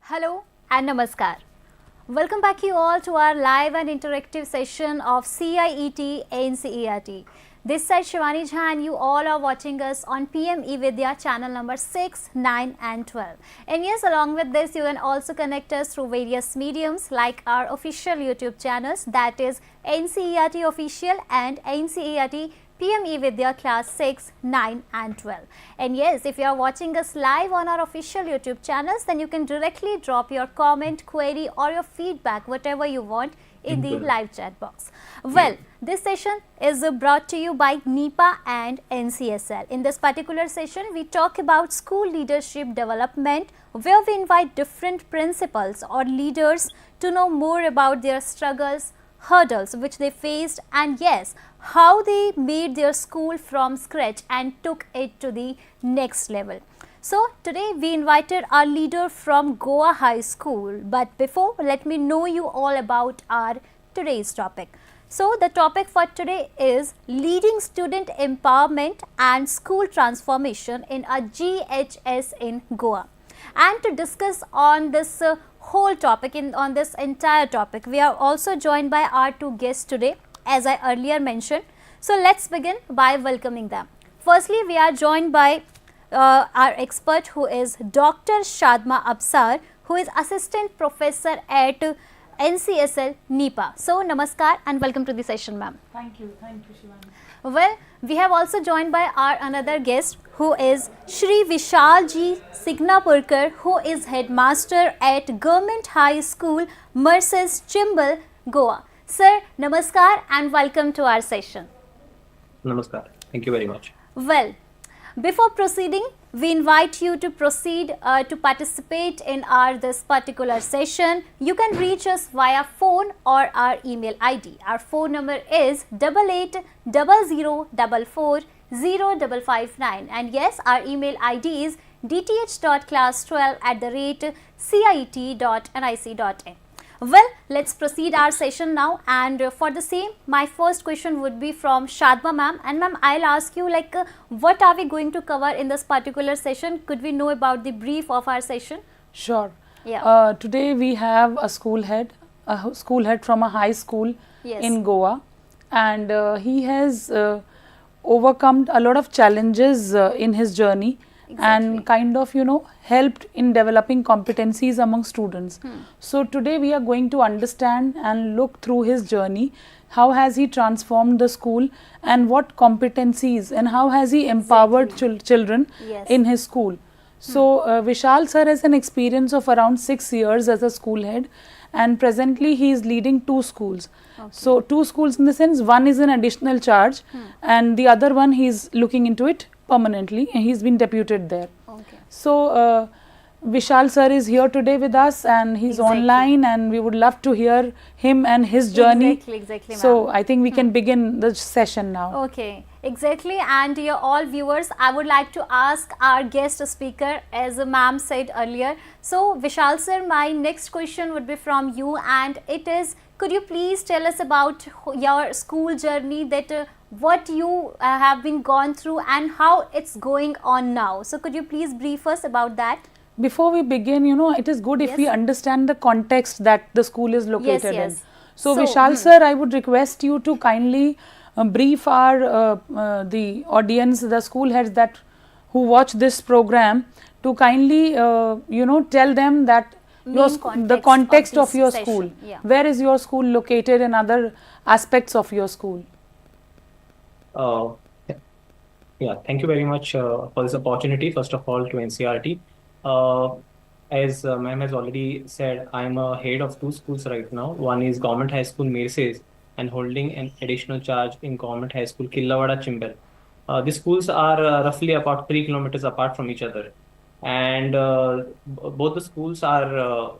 Hello and Namaskar. Welcome back you all to our live and interactive session of CIET NCERT. This side Shivani Jha and you all are watching us on PM eVidya channel number 6, 9 and 12. And yes, along with this you can also connect us through various mediums like our official YouTube channels, that is NCERT Official and NCERT PM eVidya class 6, 9 and 12. And yes, if you are watching us live on our official YouTube channels, then you can directly drop your comment, query or your feedback, whatever you want, in the live chat box. Well, this session is brought to you by NIEPA and NCSL. In this particular session, we talk about school leadership development, where we invite different principals or leaders to know more about their struggles, hurdles which they faced, and yes, how they made their school from scratch and took it to the next level. So today we invited our leader from Goa High School, but before, let me know you all about our today's topic. So the topic for today is leading student empowerment and school transformation in a GHS in Goa. And to discuss on this whole topic, on this entire topic, we are also joined by our two guests today, as I earlier mentioned. So let's begin by welcoming them. Firstly, we are joined by our expert, who is Dr. Shadma Absar, who is Assistant Professor at NCSL NIEPA. So namaskar and welcome to the session, ma'am. Thank you Shivani. Well, we have also joined by our another guest, who is Shri Vishal Ji Signapurkar, who is headmaster at Government High School, Merces, Chimbal, Goa. Sir, namaskar and welcome to our session. Namaskar. Thank you very much. Well, before proceeding, we invite you to proceed to participate in this particular session. You can reach us via phone or our email ID. Our phone number is 8800444059, and yes, our email ID is dth.class12@ciet.nic.in. Well, let's proceed our session now, and for the same, my first question would be from Shadma ma'am. And ma'am, I'll ask you what are we going to cover in this particular session? Could we know about the brief of our session? Sure. Yeah. Today we have a school head from a high school in Goa, and he has overcome a lot of challenges in his journey. Exactly. And kind of helped in developing competencies among students. So today we are going to understand and look through his journey. How has he transformed the school, and what competencies, and how has he empowered children in his school. So Vishal sir has an experience of around 6 years as a school head, and presently he is leading 2 schools. Okay. So 2 schools in the sense, one is an additional charge and the other one he is looking into it permanently, and he's been deputed there. Okay. So Vishal sir is here today with us, and he's online, and we would love to hear him and his journey. Exactly. So I think we can begin the session now. Okay, exactly. And dear all viewers, I would like to ask our guest speaker, as ma'am said earlier. So Vishal sir, my next question would be from you, and it is, could you please tell us about your school journey, that what you have been gone through and how it's going on now. So could you please brief us about that? Before we begin, it is good if we understand the context that the school is located in. So Vishal sir, I would request you to kindly brief our the audience, the school heads who watch this program, to kindly tell them that the context of your school. Yeah. Where is your school located, and other aspects of your school? Thank you very much for this opportunity, first of all, to NCERT. As ma'am has already said, I am a head of 2 schools right now. One is Government High School Merces, and holding an additional charge in Government High School Killavada, Chimbal. The schools are roughly about 3 kilometers apart from each other, and both the schools are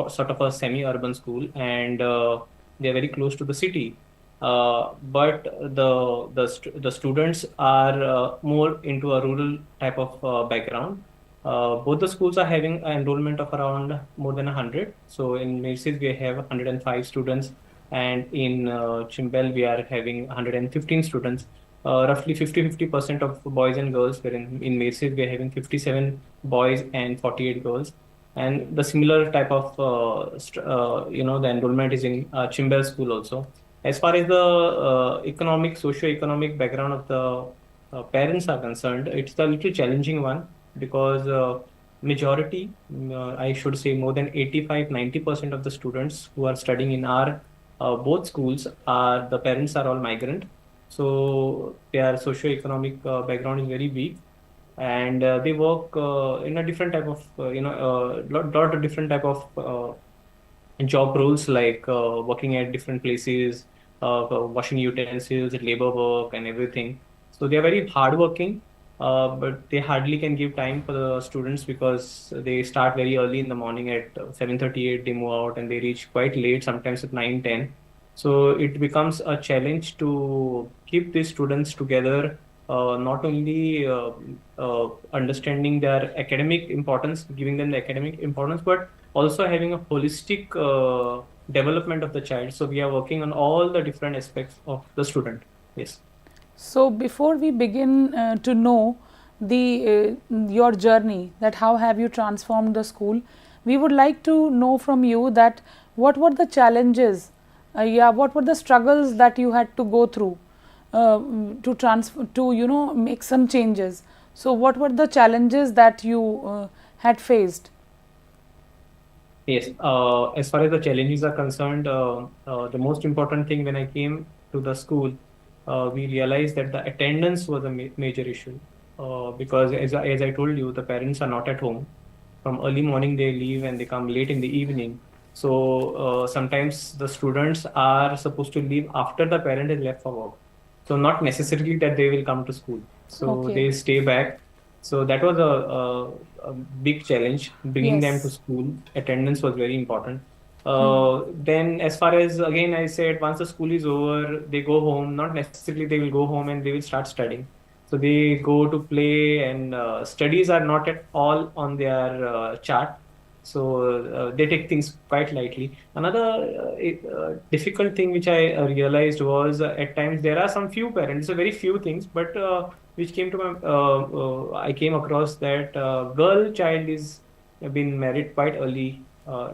sort of a semi-urban school, and they are very close to the city. But the students are more into a rural type of background. Both the schools are having an enrollment of around more than 100. So in Merces we have 105 students, and in Chimbal we are having 115 students. Roughly 50% of boys and girls, where in Merces we are having 57 boys and 48 girls. And the similar type of the enrollment is in Chimbel school also. As far as the socio-economic background of the parents are concerned, it's a little challenging one because majority, I should say more than 85-90% of the students who are studying in our both schools are the parents are all migrant. So their socio-economic background is very weak, and they work in a different type of lot of different type of job roles, like working at different places, washing utensils, labor work, and everything. So they are very hardworking, but they hardly can give time for the students because they start very early in the morning at 7:38. They move out and they reach quite late, sometimes at 9:10. So it becomes a challenge to keep these students together, not only understanding their academic importance, giving them the academic importance, but also having a holistic development of the child. So we are working on all the different aspects of the student. Yes. So before we begin to know the your journey, that how have you transformed the school, we would like to know from you that what were the challenges, what were the struggles that you had to go through to make some changes. So what were the challenges that you had faced? Yes. As far as the challenges are concerned, the most important thing when I came to the school, we realized that the attendance was a major issue. Because as I told you, the parents are not at home. From early morning they leave and they come late in the evening. So sometimes the students are supposed to leave after the parent has left for work. So not necessarily that they will come to school. So Okay. they stay back. So that was a big challenge, bringing them to Yes. school. Attendance was very important. Then as far as, again, I said, once the school is over, they go home. Not necessarily they will go home and they will start studying. So they go to play, and studies are not at all on their chart. So they take things quite lightly. Another difficult thing which I realized was, at times there are some few parents, so very few things, but which came to my, I came across that girl child is been married quite early,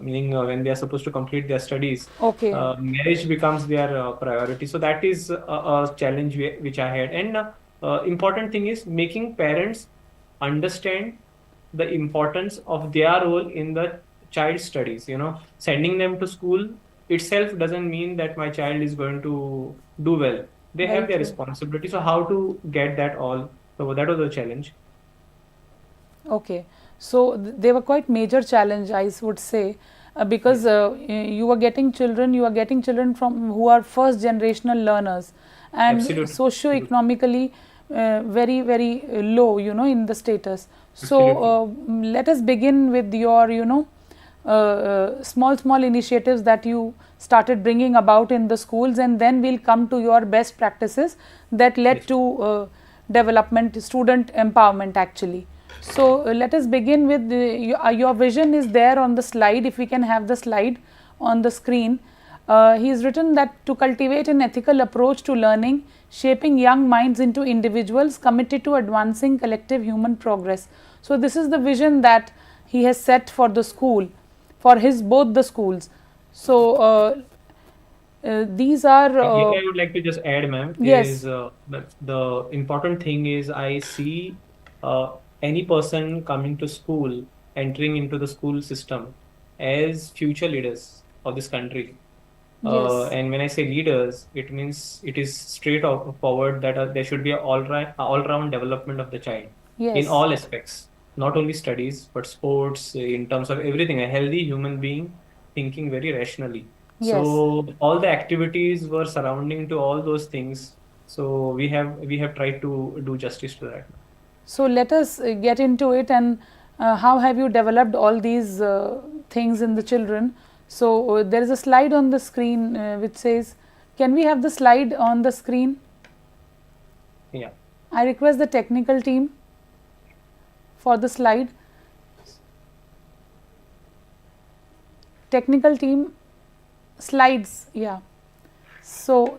meaning when they are supposed to complete their studies, Okay. marriage becomes their priority. So that is a challenge which I had. And important thing is making parents understand the importance of their role in the child's studies. Sending them to school itself doesn't mean that my child is going to do well. They Very have their true. responsibility. So how to get that all? So that was a challenge. Okay, so they were quite major challenge, I would say, because Yes, you are getting children, from who are first generational learners and absolutely, absolutely, socio-economically very very low, in the status. So absolutely. let us begin with your, small initiatives that you started bringing about in the schools, and then we'll come to your best practices that led Yes. to development, student empowerment actually. So let us begin with your vision is there on the slide. If we can have the slide on the screen. He's written that to cultivate an ethical approach to learning, shaping young minds into individuals committed to advancing collective human progress. So this is the vision that he has set for the school, for his both the schools. So these are Here I would like to just add, ma'am, is yes, the important thing is I see any person coming to school, entering into the school system as future leaders of this country. yes, And when I say leaders, it means it is straight forward that there should be a all-round development of the child in yes, all aspects, not only studies, but sports, in terms of everything, a healthy human being thinking very rationally. yes. So all the activities were surrounding to all those things. So we have tried to do justice to that. So let us get into it, and how have you developed all these things in the children? So there is a slide on the screen which says, can we have the slide on the screen? Yeah. I request the technical team for the slide. Technical team, slides, yeah. So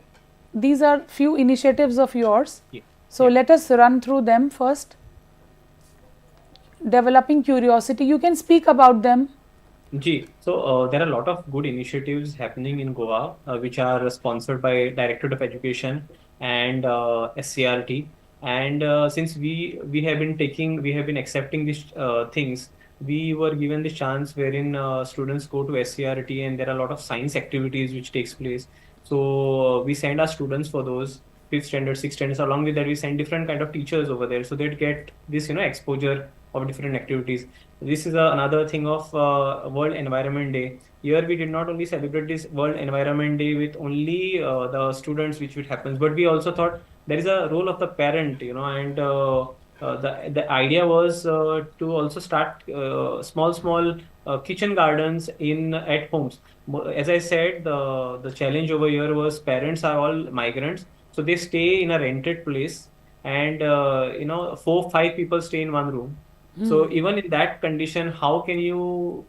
these are few initiatives of yours. Yeah. So Yeah. let us run through them first. developing curiosity. You can speak about them. Ji, so there are a lot of good initiatives happening in Goa, which are sponsored by Directorate of Education and SCRT. And since we have been accepting these things, we were given the chance wherein students go to SCRT, and there are a lot of science activities which takes place. So we send our students for those fifth standard, sixth standards. Along with that, we send different kind of teachers over there, so they'd get this, exposure of different activities. This is another thing of World Environment Day. Here we did not only celebrate this World Environment Day with only the students, which would happen, but we also thought there is a role of the parent, and the idea was to also start small kitchen gardens in at homes. As I said, the challenge over here was parents are all migrants, so they stay in a rented place, and 4 5 people stay in one room. So even in that condition, how can you,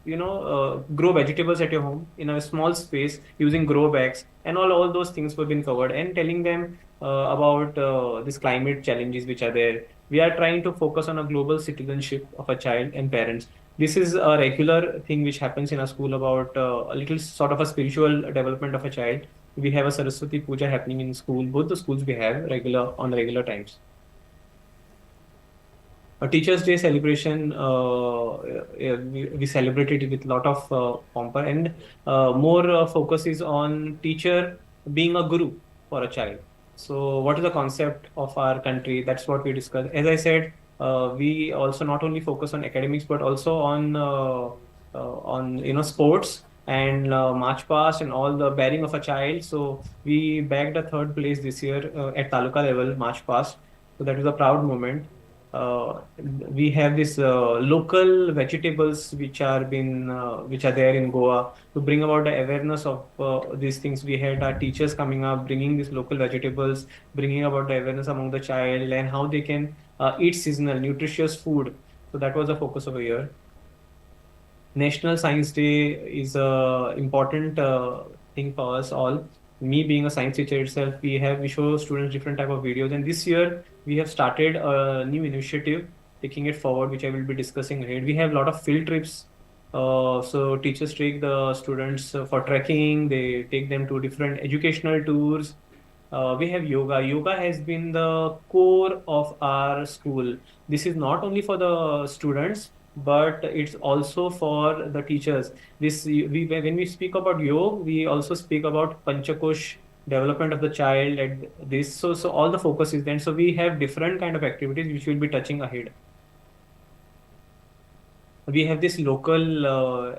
grow vegetables at your home in a small space using grow bags, and all those things were being covered, and telling them about these climate challenges which are there. We are trying to focus on a global citizenship of a child and parents. This is a regular thing which happens in a school about a little sort of a spiritual development of a child. We have a Saraswati Puja happening in school. Both the schools we have regular times. A Teachers' Day celebration, we celebrated it with a lot of pomp, and more focus is on teacher being a guru for a child. So, what is the concept of our country? That's what we discussed. As I said, we also not only focus on academics but also on sports and march past and all the bearing of a child. So we bagged a third place this year at taluka level march past. So that was a proud moment. We have this local vegetables which are there in Goa to bring about the awareness of these things. We had our teachers coming up, bringing these local vegetables, bringing about the awareness among the child and how they can eat seasonal, nutritious food. So that was the focus of a year. National Science Day is a important thing for us all. Me being a science teacher itself, we show students different type of videos, and this year we have started a new initiative, taking it forward, which I will be discussing ahead. We have a lot of field trips. So teachers take the students for trekking. They take them to different educational tours. We have yoga. Yoga has been the core of our school. This is not only for the students, but it's also for the teachers. When we speak about yoga, we also speak about Panchakosh development of the child and this. So all the focus is then. So we have different kind of activities which we'll be touching ahead. We have this local,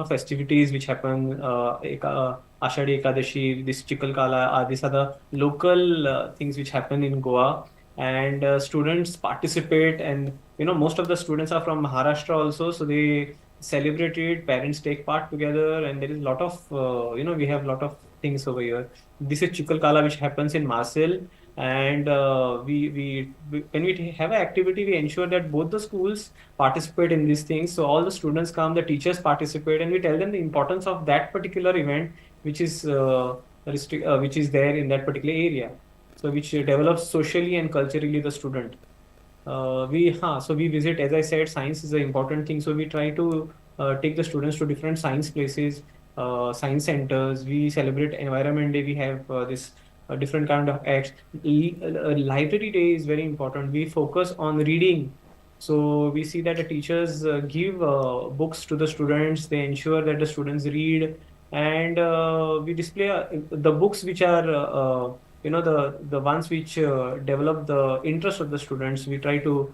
festivities which happen, Ashadi Ekadashi, this Chikalkala, these are the local things which happen in Goa, and students participate, and most of the students are from Maharashtra also, so they celebrate it. Parents take part together, and there is a lot of, we have a lot of things over here. This is Chikalkala which happens in Marcel. And when we have an activity, we ensure that both the schools participate in these things. So all the students come, the teachers participate, and we tell them the importance of that particular event, which is which is there in that particular area. So which develops socially and culturally the student. So we visit, as I said, science is an important thing. So we try to take the students to different science places, science centers. We celebrate Environment Day. We have this different kind of acts. Library day is very important. We focus on reading. So we see that the teachers give books to the students. They ensure that the students read, and we display the books which are the ones which develop the interest of the students. We try to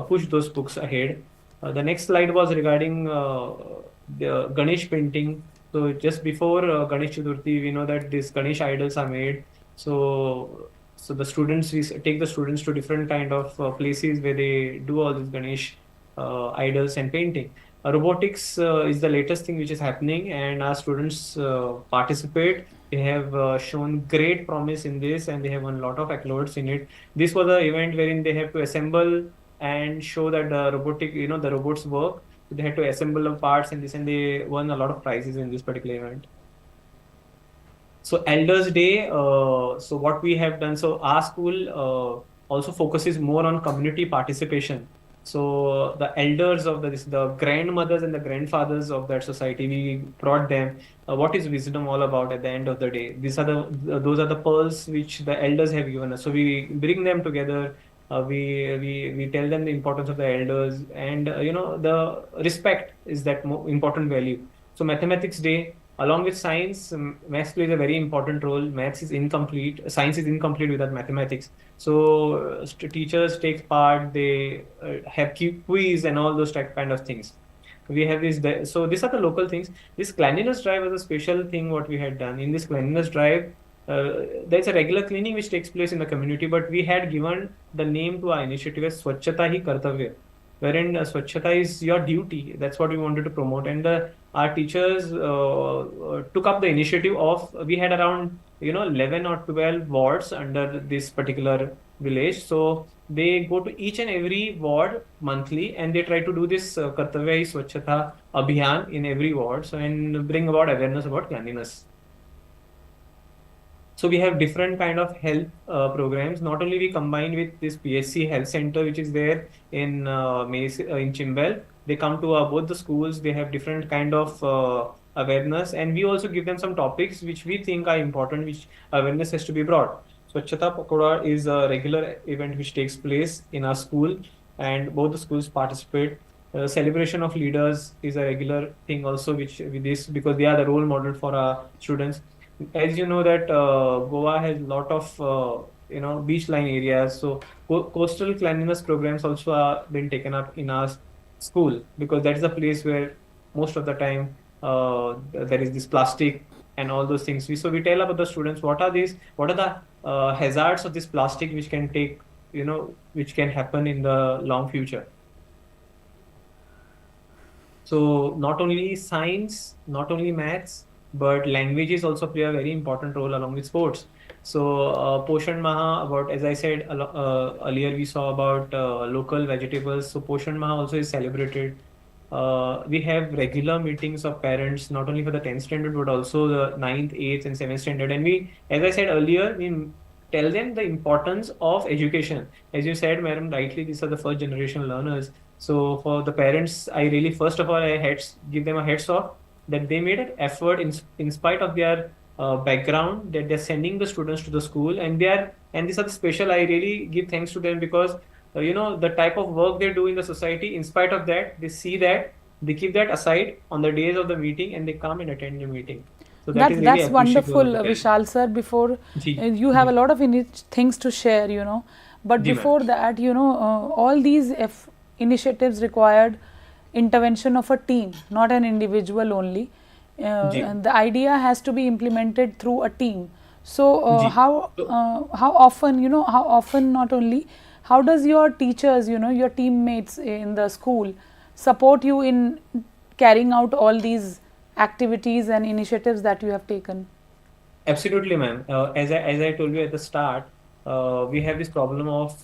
push those books ahead. The next slide was regarding the Ganesh painting. So just before Ganesh Chaturthi, we know that these Ganesh idols are made. So the students, we take the students to different kind of places where they do all these Ganesh idols and painting. Robotics is the latest thing which is happening, and our students participate. They have shown great promise in this, and they have won a lot of accolades in it. This was an event wherein they have to assemble and show that the the robots work. They had to assemble the parts and this, and they won a lot of prizes in this particular event. So Elders Day, so what we have done, so our school also focuses more on community participation. So the elders of the grandmothers and the grandfathers of that society, we brought them. What is wisdom all about at the end of the day? These are those are the pearls which the elders have given us. So we bring them together. We tell them the importance of the elders, and the respect is that important value. So Mathematics Day, along with science, maths plays a very important role. Maths is incomplete. Science is incomplete without mathematics. So teachers take part. They have quiz and all those kind of things. We have this. So these are the local things. This cleanliness drive was a special thing what we had done. In this cleanliness drive, there's a regular cleaning which takes place in the community, but we had given the name to our initiative as Swachhata Hi Kartavya, wherein Swachhata is your duty. That's what we wanted to promote. And our teachers took up the initiative of, we had around 11 or 12 wards under this particular village. So they go to each and every ward monthly, and they try to do this Kartavya Hi Swachhata Abhiyan in every ward, so and bring about awareness about cleanliness. So we have different kind of health programs. Not only we combine with this PSC health center which is there in Chimbel. They come to both the schools. They have different kind of awareness, and we also give them some topics which we think are important, which awareness has to be brought. Swachhata Pakoda is a regular event which takes place in our school, and both the schools participate. Celebration of leaders is a regular thing also, which with this, because they are the role model for our students. As you know that Goa has a lot of beach line areas, so coastal cleanliness programs also are been taken up in our school, because that is a place where most of the time there is this plastic and all those things. So we tell about the students what are the hazards of this plastic which can take, which can happen in the long future. So not only science, not only maths, but languages also play a very important role along with sports. So Poshan Maha, about, as I said earlier, we saw about local vegetables. So Poshan Maha also is celebrated. We have regular meetings of parents, not only for the 10th standard, but also the 9th, 8th, and 7th standard. And we, as I said earlier, we tell them the importance of education. As you said, madam, rightly, these are the first generation learners. So for the parents, I really, first of all, give them a heads off that they made an effort in spite of their background, that they're sending the students to the school, and these are the special. I really give thanks to them, because the type of work they do in the society. In spite of that, they see that, they keep that aside on the days of the meeting, and they come and attend the meeting. So that's really wonderful, Vishal sir. Before you have a lot of things to share, but before that, all these initiatives required intervention of a team, not an individual only. And the idea has to be implemented through a team. So how often, not only, how does your teachers, your teammates in the school support you in carrying out all these activities and initiatives that you have taken? Absolutely, ma'am. As I told you at the start, we have this problem of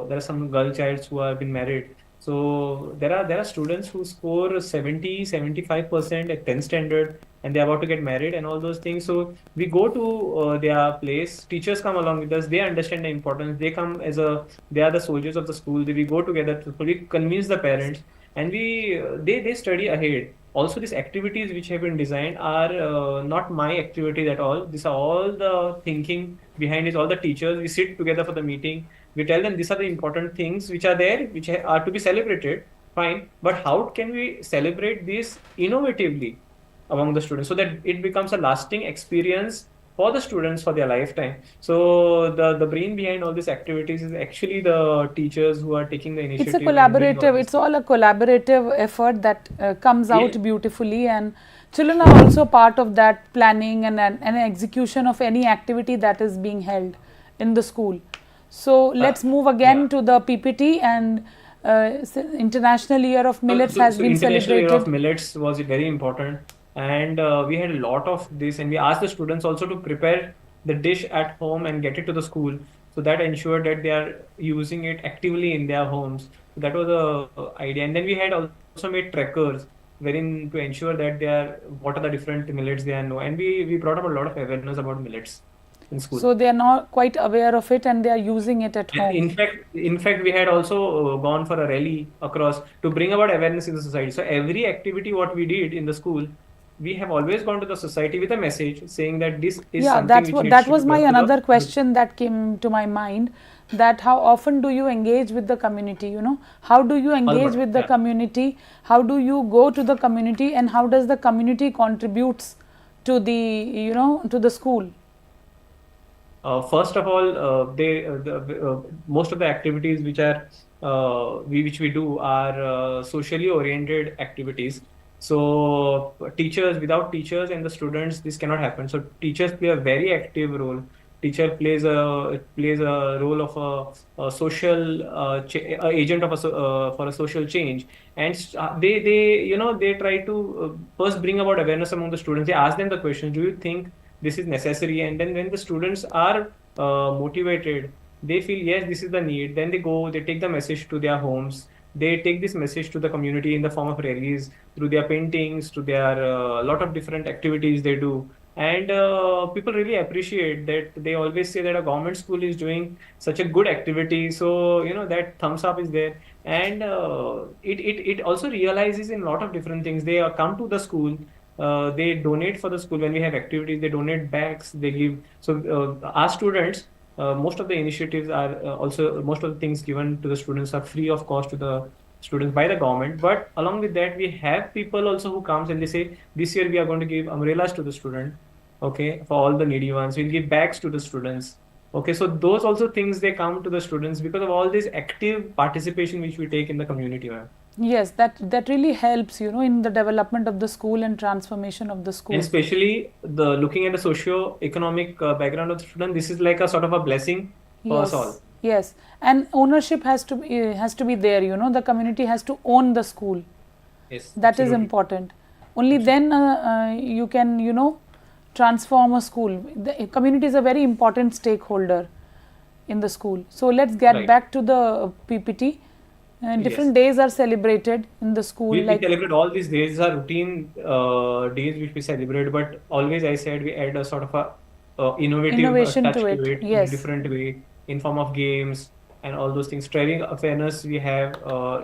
there are some girl childs who have been married. So there are students who score 75% at 10th standard, and they're about to get married and all those things. So we go to their place. Teachers come along with us. They understand the importance. They are the soldiers of the school. We go together to convince the parents, and they study ahead. Also, these activities which have been designed are not my activities at all. These are all the thinking behind it. All the teachers, we sit together for the meeting. We tell them these are the important things which are there, which are to be celebrated. Fine, but how can we celebrate this innovatively among the students, so that it becomes a lasting experience for the students for their lifetime? So the brain behind all these activities is actually the teachers who are taking the initiative. It's a collaborative, it's all a collaborative effort that comes out beautifully, and children are also part of that planning and execution of any activity that is being held in the school. So let's move again to the PPT, and International Year of Millets has been celebrated. International Year of Millets was very important, and we had a lot of this, and we asked the students also to prepare the dish at home and get it to the school. So that ensured that they are using it actively in their homes. So that was the idea. And then we had also made trackers, wherein to ensure that what are the different millets they know. And we brought up a lot of awareness about millets. in school. So they are not quite aware of it and they are using it at home. In fact, we had also gone for a rally across to bring about awareness in the society. So every activity what we did in the school, we have always gone to the society with a message saying that this is something which needs that to was be my brought to another the question that came to my mind, that how often do you engage with the community, you know, how do you engage with the yeah. community, how do you go to the community, and how does the community contributes to the, you know, to the school? First of all, most of the activities which are which we do are socially oriented activities. So teachers, without teachers and the students, this cannot happen. So teachers play a very active role. Teacher plays a role of a social agent of for a social change, and they try to first bring about awareness among the students. They ask them the question: do you think this is necessary? And then when the students are motivated, they feel yes, this is the need, then they go, they take the message to their homes, they take this message to the community in the form of rallies, through their paintings, to their lot of different activities they do. And people really appreciate that. They always say that a government school is doing such a good activity, so that thumbs up is there. And it also realizes in a lot of different things. They come to the school, they donate for the school. When we have activities, they donate bags, they give. So our students, most of the initiatives are also, most of the things given to the students are free of cost to the students by the government. But along with that, we have people also who comes and they say, this year we are going to give umbrellas to the student, okay, for all the needy ones. We'll give bags to the students. Okay, so those also things, they come to the students because of all this active participation which we take in the community. Yes, that really helps, you know, in the development of the school and transformation of the school. And especially the looking at the socio-economic background of the student, this is like a sort of a blessing for us all. Yes, and ownership has to be there. You know, the community has to own the school. Yes, that is important. Only then you can, you know, transform a school. The community is a very important stakeholder in the school. So let's get back to the PPT. Different days are celebrated in the school. We celebrate all these days. These are routine days which we celebrate, but always, I said, we add a sort of a innovation touch to it in a different way, in form of games and all those things. Striving fairness we have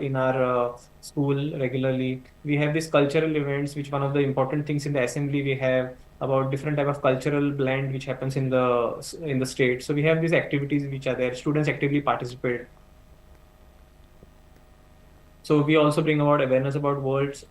in our school regularly. We have these cultural events, which one of the important things in the assembly we have about different type of cultural blend which happens in the state. So we have these activities which are there. Students actively participate. So we also bring about awareness about World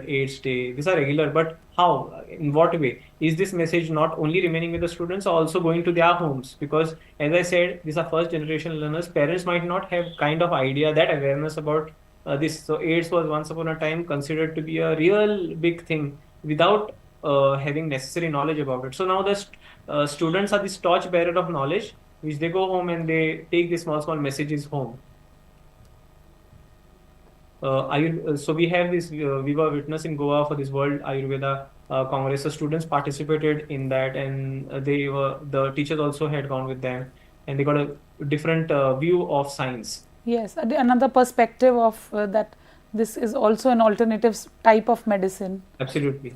AIDS Day. These are regular, but how? In what way? Is this message not only remaining with the students, or also going to their homes? Because as I said, these are first generation learners. Parents might not have kind of idea, that awareness about this. So AIDS was once upon a time considered to be a real big thing without having necessary knowledge about it. So now the students are this torch bearer of knowledge, which they go home and they take these small messages home. So we have this, we were witness in Goa for this World Ayurveda Congress. So students participated in that, and the teachers also had gone with them, and they got a different view of science. Yes, another perspective of that this is also an alternative type of medicine. Absolutely.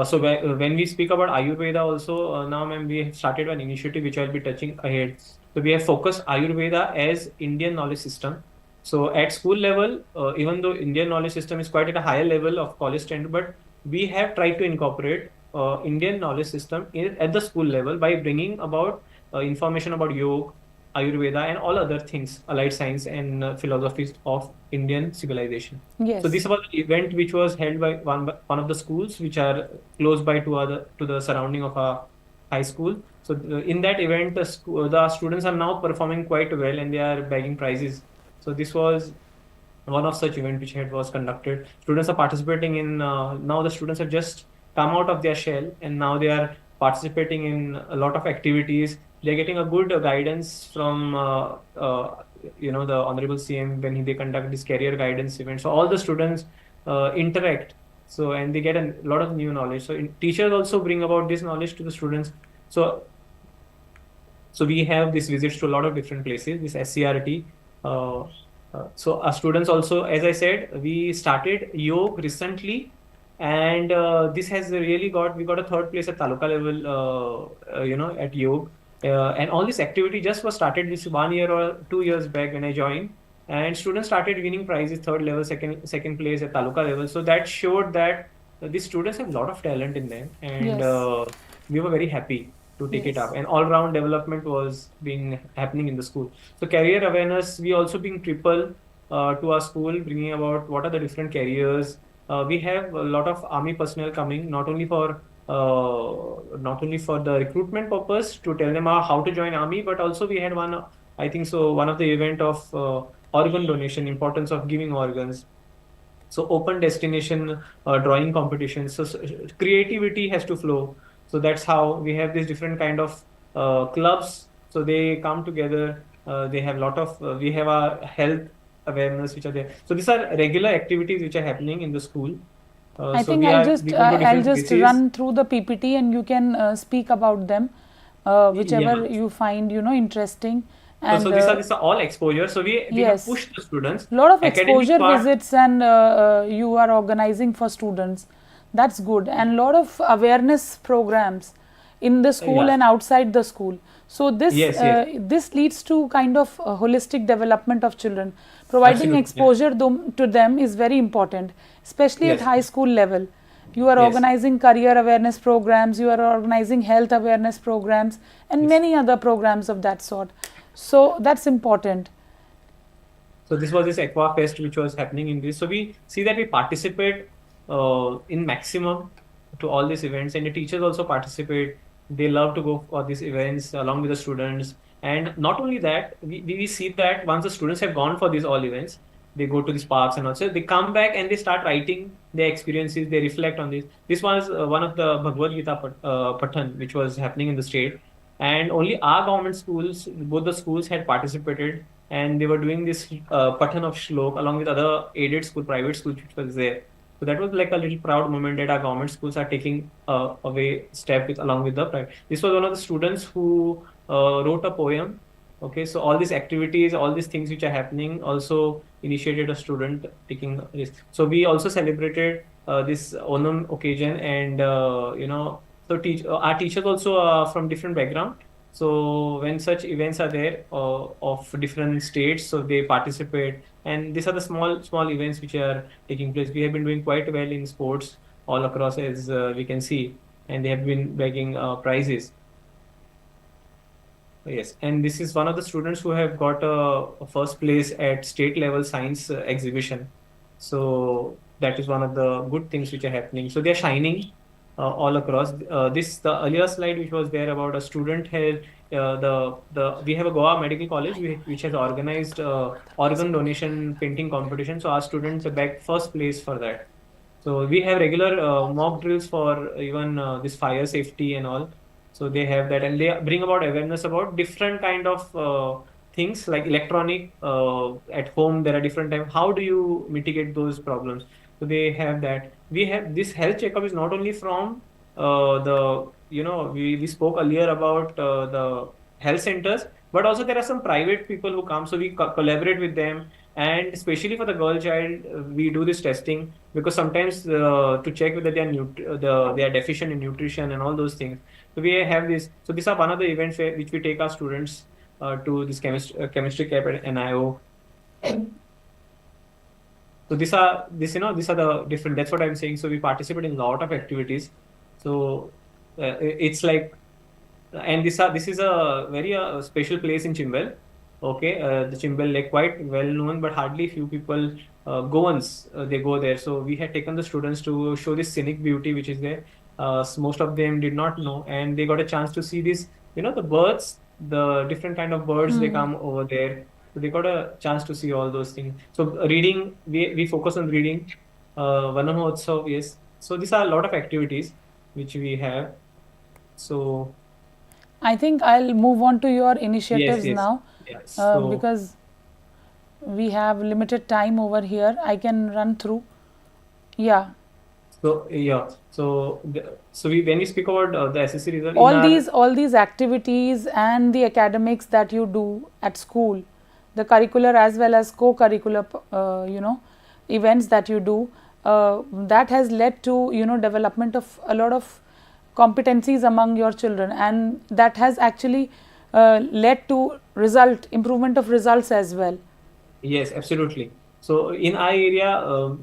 So when we speak about Ayurveda also, now ma'am, we have started an initiative which I'll be touching ahead. So we have focused Ayurveda as Indian knowledge system. So at school level, even though Indian knowledge system is quite at a higher level of college standard, but we have tried to incorporate Indian knowledge system at the school level by bringing about information about yoga, Ayurveda, and all other things, allied science and philosophies of Indian civilization. Yes. So this was an event which was held by one of the schools which are close by to the surrounding of our high school. So in that event, the students are now performing quite well and they are bagging prizes. So this was one of such event which was conducted. Students are participating in, now the students have just come out of their shell and now they are participating in a lot of activities. They're getting a good guidance from, the Honorable CM when they conduct this career guidance event. So all the students interact. So, and they get a lot of new knowledge. So teachers also bring about this knowledge to the students. So we have these visits to a lot of different places, this SCRT. So our students also, as I said, we started yoga recently and this has really we got a third place at taluka level, at Yog. And all this activity just was started this 1 year or 2 years back when I joined, and students started winning prizes, third level, second place at taluka level. So that showed that these students have a lot of talent in them, and Yes. we were very happy to take it up. Yes. And all round development was being happening in the school. So career awareness, we also being triple to our school, bringing about what are the different careers. We have a lot of army personnel coming, not only for the recruitment purpose to tell them how to join army, but also we had one, I think so, one of the event of organ donation, importance of giving organs. So open destination drawing competitions. So creativity has to flow. So that's how we have these different kind of clubs. So they come together. They have lot of we have our health awareness which are there. So these are regular activities which are happening in the school. I So think we go to I'll different just places. run through the PPT and you can speak about them, whichever Yeah. you find interesting. So, And so these are all exposure. So we have yes, pushed the students. lot of Academic exposure part, visits and you are organizing for students. That's good. And lot of awareness programs in the school yeah. and outside the school. So Yes, yes, this leads to kind of holistic development of children. Providing absolutely. Yeah. exposure to them is very important, especially at Yes, high school level. You are yes, organizing career awareness programs, you are organizing health awareness programs, and yes. many other programs of that sort. So that's important. So this was this Aqua Fest which was happening in this. So we see that we participate in maximum to all these events, and the teachers also participate. They love to go for these events along with the students. And not only that, we see that once the students have gone for these all events, they go to these parks and also they come back and they start writing their experiences. They reflect on this. This was one of the Bhagavad Gita Pathan which was happening in the state, and only our government schools, both the schools had participated, and they were doing this Pathan of Shlok along with other aided school, private schools which was there. So that was like a little proud moment that our government schools are taking away step with along with the private. This was one of the students who wrote a poem. Okay, so all these activities, all these things which are happening, also initiated a student taking this. So we also celebrated this Onam occasion, and so our teachers also are from different background. So when such events are there of different states, so they participate, and these are the small events which are taking place. We have been doing quite well in sports all across, as we can see, and they have been bagging prizes. Yes, and this is one of the students who have got a first place at state level science exhibition. So that is one of the good things which are happening. So they are shining all across. The earlier slide which was there about a student had we have a Goa Medical College which has organized organ donation painting competition. So our students are back first place for that. So we have regular mock drills for even this fire safety and all. So they have that, and they bring about awareness about different kind of things like electronic at home. There are different type. How do you mitigate those problems? So they have that. We have this health checkup is not only from we spoke earlier about the health centers, but also there are some private people who come. So we collaborate with them, and especially for the girl child, we do this testing because sometimes to check whether they are they are deficient in nutrition and all those things. So we have this. So these are one of the events which we take our students to this chemistry camp at NIO. So these are the different. That's what I'm saying. So we participate in a lot of activities. So it's like, and this is a very special place in Chimbel. Okay, the Chimbel Lake, quite well known, but hardly few people go once they go there. So we had taken the students to show this scenic beauty which is there. Most of them did not know, and they got a chance to see this. The birds, the different kind of birds they come over there. So they got a chance to see all those things. So reading, we focus on reading. Vanamotsav, yes. So these are a lot of activities which we have. So I think I'll move on to your initiatives yes. now Yeah. So because we have limited time over here. I can run through. Yeah. So yeah, so when we speak about the SSC result, All these activities and the academics that you do at school, the curricular as well as co-curricular, events that you do, that has led to, development of a lot of competencies among your children, and that has actually led to improvement of results as well. Yes, absolutely. So in our area,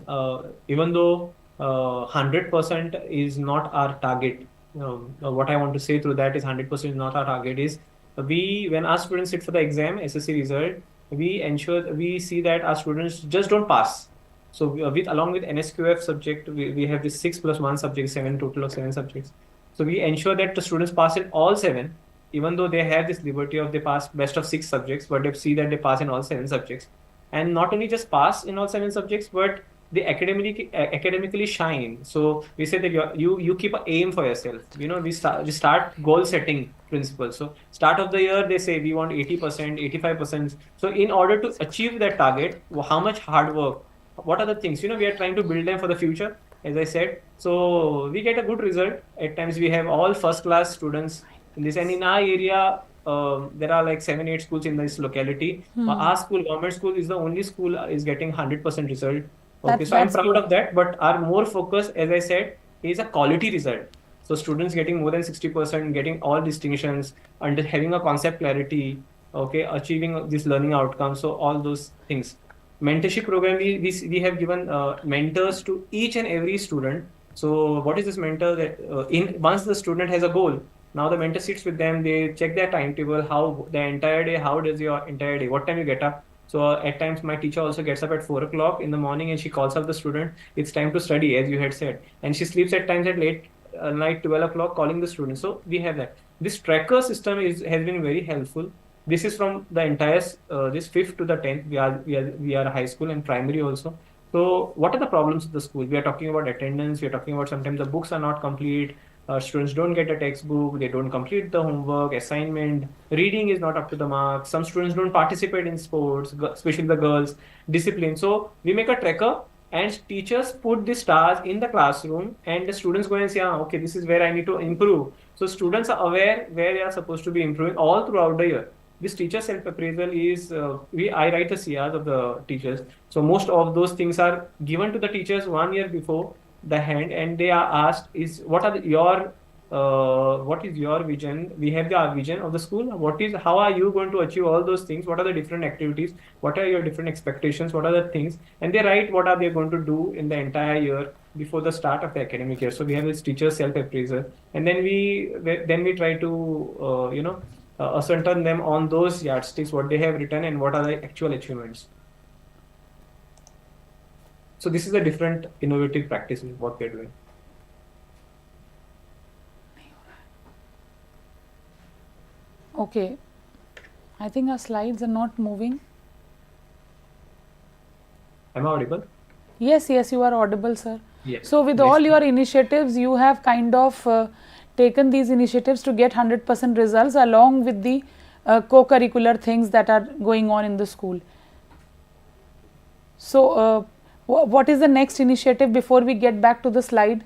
even though 100% is not our target, what I want to say through that is 100% is not our target. Is when our students sit for the exam, SSC result, we see that our students just don't pass. So along with NSQF subject, we have this 6+1 subject, 7 total of 7 subjects. So we ensure that the students pass in all 7, even though they have this liberty of they pass best of 6 subjects, but they see that they pass in all 7 subjects, and not only just pass in all 7 subjects, but they academically shine. So we say that you keep an aim for yourself. We start goal setting principles. So start of the year they say we want 80%, 85%. So in order to achieve that target, how much hard work, what are the things, we are trying to build them for the future, as I said. So we get a good result. At times we have all first class students in this, and in our area there are like 7-8 schools in this locality. Our school, government school, is the only school is getting 100% result. Okay, so I'm proud of that. But our more focus, as I said, is a quality result. So students getting more than 60%, getting all distinctions, under having a concept clarity, okay, achieving this learning outcome. So all those things. Mentorship program, we have given mentors to each and every student. So what is this mentor? That once the student has a goal, now the mentor sits with them, they check their timetable, how the entire day, how does your entire day, what time you get up. So at times my teacher also gets up at 4 o'clock in the morning and she calls up the student, it's time to study, as you had said. And she sleeps at times at late night, 12 o'clock, calling the student. So we have that. This tracker system has been very helpful. This is from the entire this 5th to the 10th. We are high school and primary also. So what are the problems of the school? We are talking about attendance. We are talking about sometimes the books are not complete. Students don't get a textbook. They don't complete the homework, assignment. Reading is not up to the mark. Some students don't participate in sports, especially the girls. Discipline. So we make a tracker, and teachers put the stars in the classroom, and the students go and say, okay, this is where I need to improve. So students are aware where they are supposed to be improving all throughout the year. This teacher self-appraisal is, I write the CRs of the teachers. So most of those things are given to the teachers 1 year before the hand, and they are asked, what is your vision? We have the vision of the school. How are you going to achieve all those things? What are the different activities? What are your different expectations? What are the things? And they write what are they going to do in the entire year before the start of the academic year. So we have this teacher self-appraisal, and then we try to ascertain them on those yardsticks, what they have written and what are the actual achievements. So this is a different innovative practice in what we're doing. Okay, I think our slides are not moving. Am I audible? Yes, you are audible, sir. Yes. So with all your initiatives, you have kind of taken these initiatives to get 100% results along with the co-curricular things that are going on in the school. So what is the next initiative before we get back to the slide?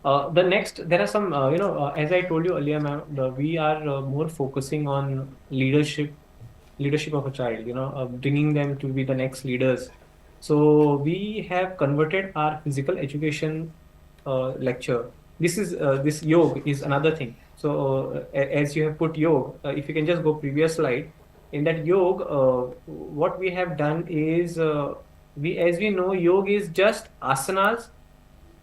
There are some, as I told you earlier, ma'am, we are more focusing on leadership of a child, bringing them to be the next leaders. So we have converted our physical education lecture. This yoga is another thing. So as you have put yoga, if you can just go previous slide, in that yoga, what we have done is, as we know, yoga is just asanas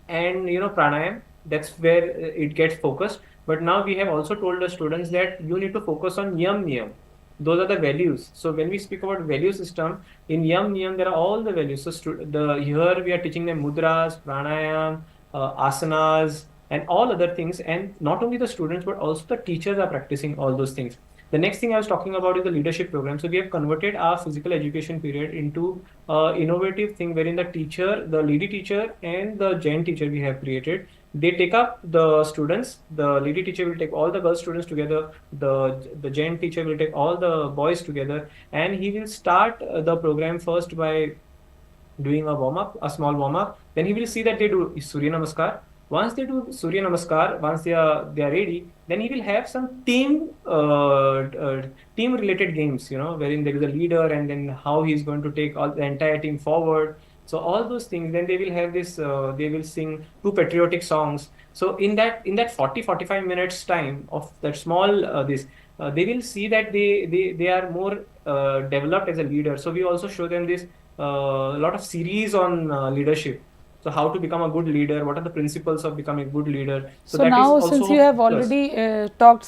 and pranayam. That's where it gets focused. But now we have also told the students that you need to focus on niyam. Those are the values. So when we speak about value system, in niyam there are all the values. So here we are teaching them mudras, pranayam, asanas, and all other things. And not only the students, but also the teachers are practicing all those things. The next thing I was talking about is the leadership program. So we have converted our physical education period into innovative thing wherein the lady teacher and the gent teacher we have created. They take up the students. The lady teacher will take all the girl students together. The gent teacher will take all the boys together, and he will start the program first by doing a small warm up. Then he will see that they do Surya Namaskar. Once they do Surya Namaskar, once they are ready, then he will have some team related games, wherein there is a leader and then how he is going to take all the entire team forward. So all those things, then they will have this, they will sing two patriotic songs. So in that 40-45 minutes time of that small this, they will see that they are more developed as a leader. So we also show them this lot of series on leadership. So how to become a good leader? What are the principles of becoming a good leader? So So that is now, since also you have plus. already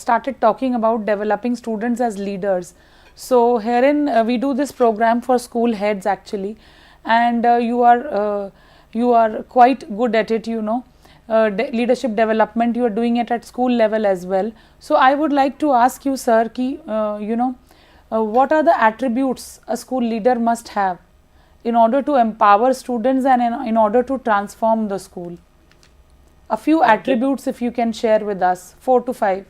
started talking about developing students as leaders, so herein we do this program for school heads actually, and you are quite good at it. Leadership development, you are doing it at school level as well. So I would like to ask you, sir, what are the attributes a school leader must have in order to empower students and in order to transform the school? A few attributes if you can share with us, 4 to 5.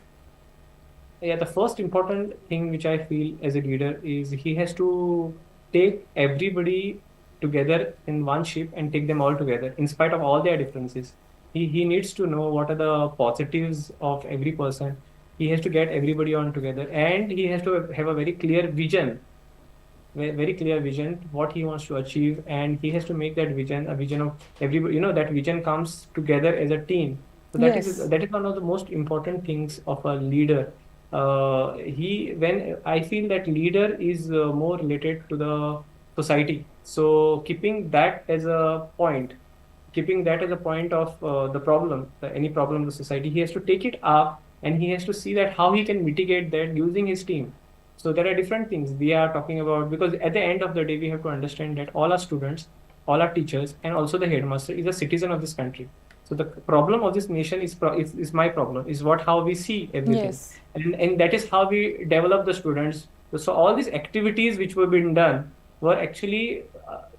Yeah, the first important thing which I feel as a leader is he has to take everybody together in one ship and take them all together in spite of all their differences. He needs to know what are the positives of every person. He has to get everybody on together, and he has to have a very clear vision, very clear vision what he wants to achieve, and he has to make that vision a vision of everybody. That vision comes together as a team. So Yes. that is one of the most important things of a leader. He when I feel that leader is more related to the society. So keeping that as a point of the problem, any problem of the society, he has to take it up and he has to see that how he can mitigate that using his team. So there are different things we are talking about, because at the end of the day, we have to understand that all our students, all our teachers, and also the headmaster is a citizen of this country. So the problem of this nation is my problem, is how we see everything. Yes. And that is how we develop the students. So all these activities which were being done were actually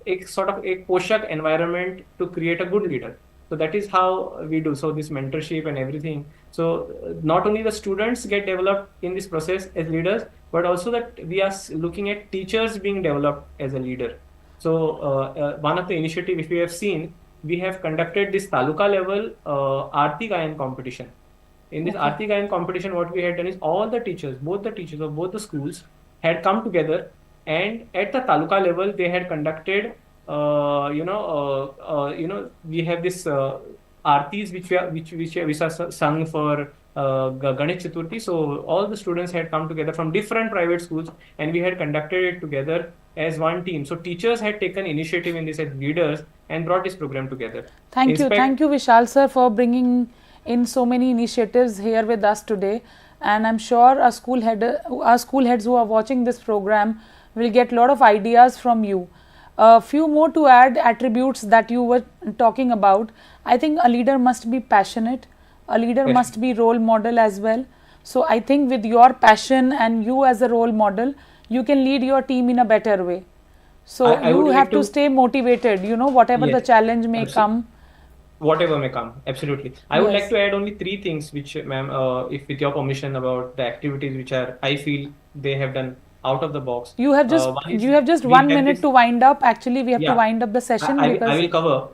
a sort of a poshak environment to create a good leader. So that is how we do. So this mentorship and everything. So not only the students get developed in this process as leaders, but also that we are looking at teachers being developed as a leader. So one of the initiative, if we have seen, we have conducted this taluka level Aarti Gayan competition. In this Aarti Gayan competition, what we had done is all the teachers, both the teachers of both the schools, had come together, and at the taluka level, they had conducted, we have this aartis which are sung for Ganesh Chaturthi. So all the students had come together from different private schools, and we had conducted it together as one team. So teachers had taken initiative in this as leaders and brought this program together. Thank you, Vishal sir, for bringing in so many initiatives here with us today. And I'm sure our school heads who are watching this program will get a lot of ideas from you. A few more to add attributes that you were talking about. I think a leader must be passionate. A leader must be role model as well. So I think with your passion and you as a role model, you can lead your team in a better way. So you have to stay motivated, whatever the challenge may come. Whatever may come, absolutely. I would like to add only 3 things, which, ma'am, if with your permission, about the activities which I feel they have done out of the box. You have just 1 minute to wind up. Actually, we have to wind up the session because I will cover.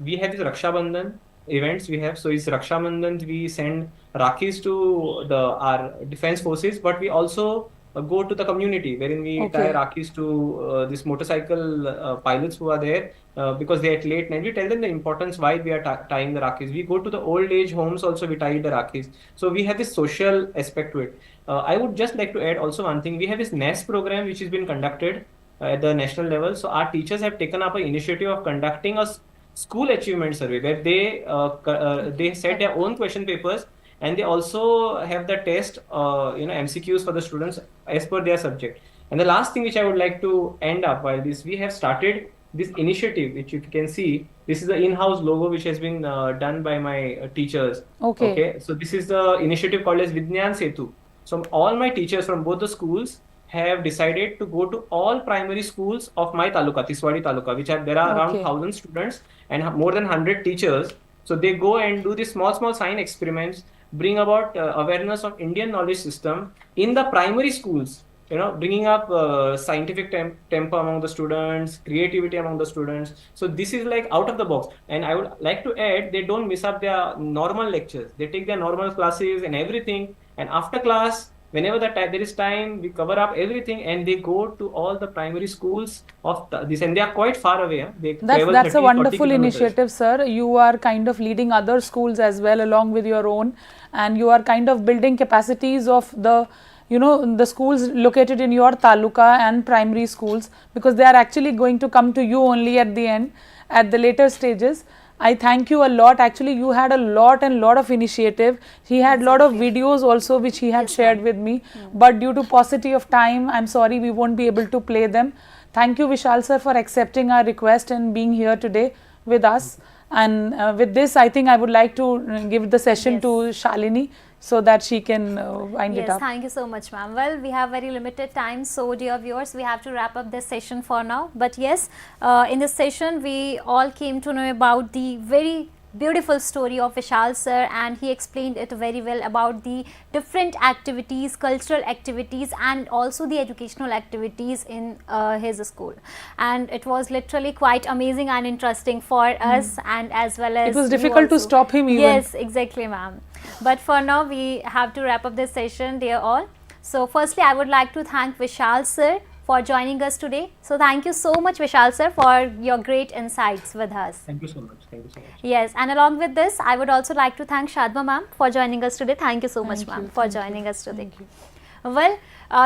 We have this Raksha Bandhan events. So it's Raksha Bandhan. We send Rakhis to our defense forces, but we also go to the community, wherein we tie Rakhis to this motorcycle pilots who are there, because they are at late night. We tell them the importance why we are tying the Rakhis. We go to the old age homes also, we tie the Rakhis. So we have this social aspect to it. I would just like to add also one thing. We have this NES program which has been conducted at the national level. So our teachers have taken up an initiative of conducting a school achievement survey, where they set their own question papers, and they also have the test, MCQs for the students as per their subject. And the last thing which I would like to end up while this, we have started this initiative, which you can see. This is the in-house logo which has been done by my teachers. Okay. So this is the initiative called as Vigyan Setu. So all my teachers from both the schools have decided to go to all primary schools of my taluka, Tiswadi taluka, there are around 1,000 students and more than 100 teachers. So they go and do these small science experiments, bring about awareness of Indian knowledge system in the primary schools, bringing up scientific temper among the students, creativity among the students. So this is like out of the box. And I would like to add, they don't miss up their normal lectures. They take their normal classes and everything. And after class, whenever there is time, we cover up everything, and they go to all the primary schools of this, and they are quite far away. They travel That's a 30, 40 wonderful kilometers. initiative, sir. You are kind of leading other schools as well along with your own, and you are kind of building capacities of the, you know, the schools located in your taluka and primary schools, because they are actually going to come to you only at the end, at the later stages. I thank you a lot. Actually, you had a lot of initiative. He had a lot of videos also which he had shared with me, but due to paucity of time, I'm sorry we won't be able to play them. Thank you, Vishal sir, for accepting our request and being here today with us. And with this, I think I would like to give the session to Shalini so that she can wind it up. Yes, thank you so much, ma'am. Well, we have very limited time, so dear viewers, we have to wrap up this session for now. But yes, in this session, we all came to know about the very beautiful story of Vishal sir, and he explained it very well about the different activities, cultural activities, and also the educational activities in his school. And it was literally quite amazing and interesting for us, and as well as it was difficult to stop him even. Yes, exactly, ma'am. But for now, we have to wrap up this session, dear all. So firstly, I would like to thank Vishal sir for joining us today. So thank you so much, Vishal sir, for your great insights with us. Thank you so much. Thank you so much. Yes, and along with this, I would also like to thank Shadma ma'am for joining us today. Thank you so much, ma'am, for joining us today. Well,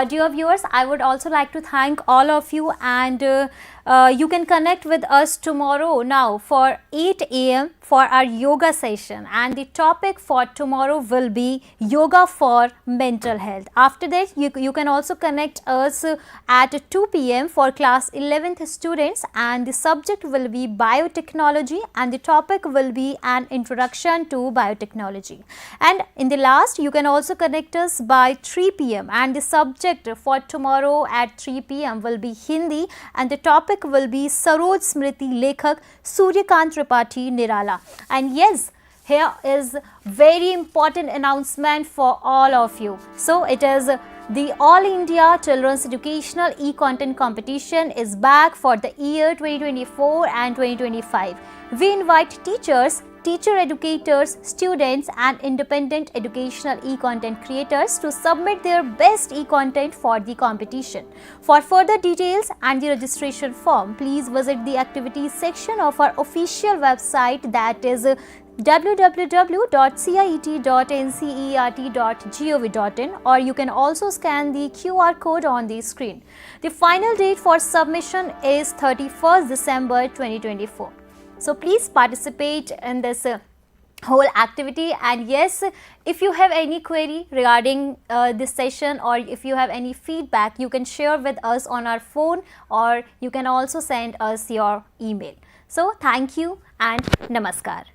dear viewers, I would also like to thank all of you, and you can connect with us tomorrow now for 8 AM for our yoga session, and the topic for tomorrow will be yoga for mental health. After that, you can also connect us at 2 PM for class 11th students, and the subject will be biotechnology, and the topic will be an introduction to biotechnology. And in the last, you can also connect us by 3 PM, and the subject for tomorrow at 3 PM will be Hindi, and the topic will be Saroj Smriti Lekhak Suryakant Tripathi Nirala. And yes, here is very important announcement for all of you. So it is the All India Children's Educational E-Content Competition is back for the year 2024 and 2025. We invite teachers, teacher educators, students and independent educational e-content creators to submit their best e-content for the competition. For further details and the registration form, please visit the activities section of our official website, that is www.ciet.ncert.gov.in, or you can also scan the QR code on the screen. The final date for submission is 31st December 2024. So please participate in this whole activity. And yes, if you have any query regarding this session, or if you have any feedback, you can share with us on our phone, or you can also send us your email. So thank you and namaskar.